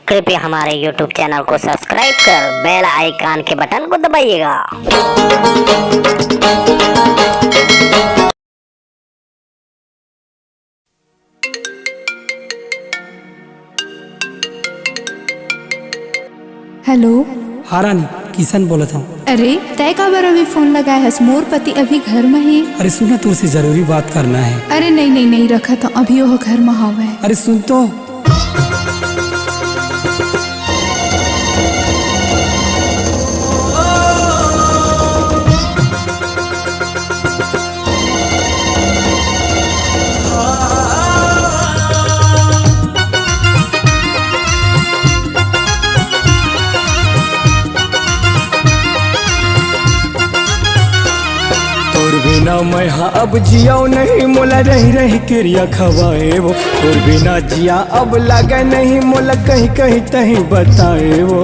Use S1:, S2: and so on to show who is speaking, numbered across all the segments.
S1: कृपया हमारे YouTube channel को सब्सक्राइब कर बेल आइकन के बटन को दबाइएगा।
S2: हेलो।
S3: हाँ रानी, किशन बोलत हूँ।
S2: अरे तय का बार अभी फोन लगाया है? मोर पति अभी घर में ही।
S3: अरे सुना, तुझसे जरूरी बात करना है।
S2: अरे नहीं नहीं नहीं रखा तो अभी वो घर में हवा है।
S3: अरे सुन तो। तोर बिना मैं हाँ अब जियाओ नहीं, मोला रही रही क्रिया खवाए वो। तोर बिना जिया अब लगे नहीं, मोला कहीं कहीं तहीं बताए वो।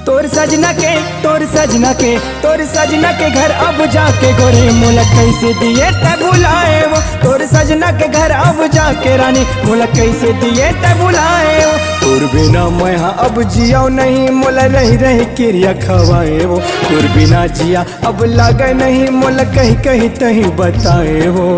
S3: तोर सजना के तोर सजना के तोर सजना के घर अब जाके गोरे मोला कैसे दिए ते बुलाए वो। तोर सजना के घर अब जाके रानी मोला कैसे दिए ते बुलाए वो। तोर बिना मैं हाँ अब जियाओ नहीं, मोला रही रही क्रिया खवाए वो। तोर बिना जिया अब लगे नहीं, मोला कहीं कहीं तहीं बताए वो।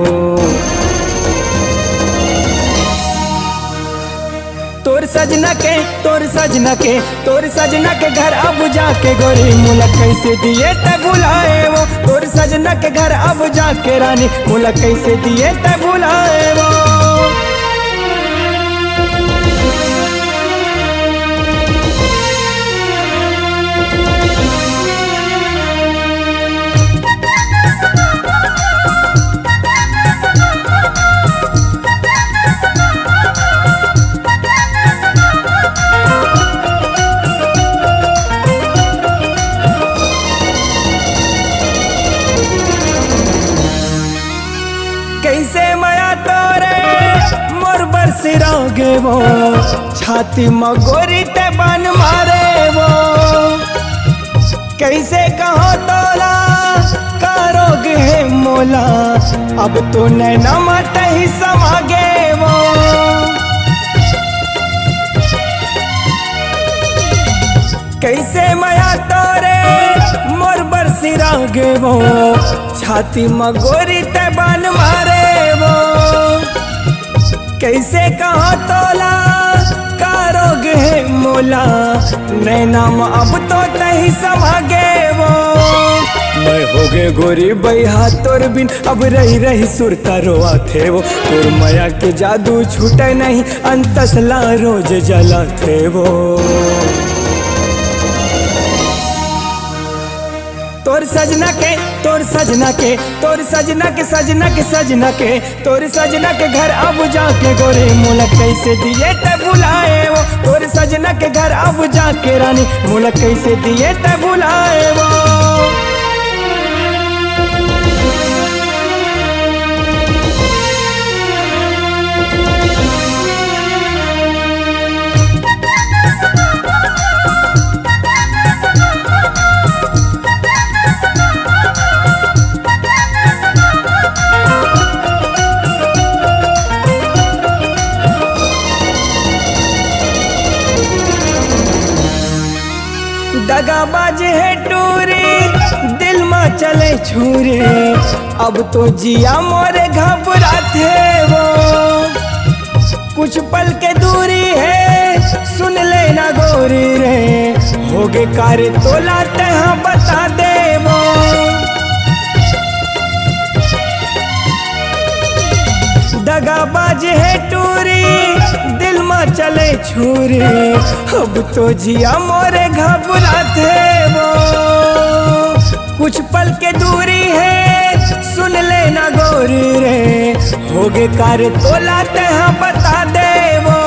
S3: तोर सजना के तोर सजना के तोर सजना के घर अब जाके गोरी मोला कैसे दिए ते बुलाए वो। तोर सजना के घर अब जाके रानी मोला कैसे दिए ते बुलाए वो। कैसे माया तोरे मोर बरसिरोगे वो, छाती मगोरी ते बन मारे वो। कैसे कहो तोला करोगे है मोला, अब तो नैना मत ही समागे वो। कैसे माया तोरे मोर बरसिरोगे वो, छाती मगोरी ते बन मारे वो। कैसे कहा तोला करोगे है मोला, नैनाम अब तो तही समागे वो। मैं हो गे गोरी बैहा तोर बिन अब रही रही सुरता रोआ थे वो। तोर माया के जादू छूटे नहीं, अंतसला रोज जला थे वो। तोर सजना के तोर सजना के तोर सजना के सजना के सजना के तोर सजना के घर अब जाके गोरे मोला कैसे दिए ते बुलाए वो। तोर सजना के घर अब जाके रानी मोला कैसे दिए ते बुलाए वो। दगाबाज है टूरी दिल में चले छुरी, अब तो जिया मोरे घबराते वो। कुछ पल के दूरी है सुन लेना गोरी रे, होगे कार्य तो लाते हैं बता दे वो। दगाबाज है टूरी दिल में चले छुरी, अब तो जिया मोरे घबराते वो। कुछ पल के दूरी है सुन लेना गोरी रे, होगे कार्य तो लाते हैं बता दे वो।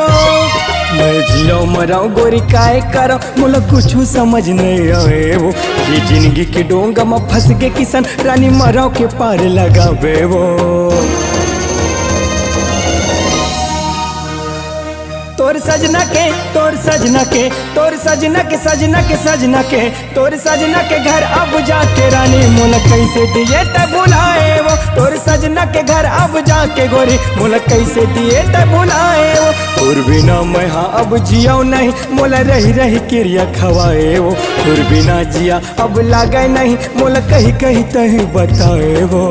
S3: मैं जियो मराओ गोरी काय करो मोला कुछ समझ नहीं आए वो। ये जिंदगी के डोंगा में फंस गए किसान रानी मराओ के पार लगावे वो। तोर सजना के तोर सजना के तोर सजना के सजना के सजना के तोर सजना के घर अब जाके रानी मोल कैसे दिए त बुलाए वो तोर सजना के घर अब जाके गोरी मोल कैसे दिए त बुलाए वो तोर बिना मैं हाँ अब जियो नहीं मोल रही रही क्रिया खवाए वो तोर बिना जिया अब लागे नहीं मोल कहीं कहीं तही बताए वो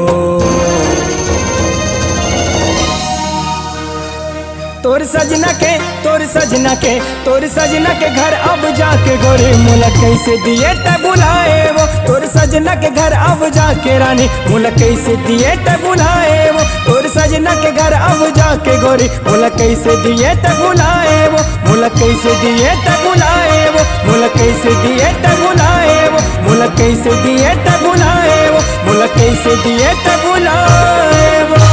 S3: तोर सजना के तोर सजना के तोर सजना के घर अब जाके गोरी मोल कैसे दिए त बुलाए वो तोर सजना के घर अब जाके रानी मोल कैसे दिए त बुलाए वो तोर सजना के घर अब जाके गोरी मोल कैसे दिए त बुलाए वो मोल कैसे दिए त बुलाए वो मोल कैसे दिए त बुलाए वो मोल कैसे दिए त बुलाए वो मोल कैसे दिए त बुलाए वो।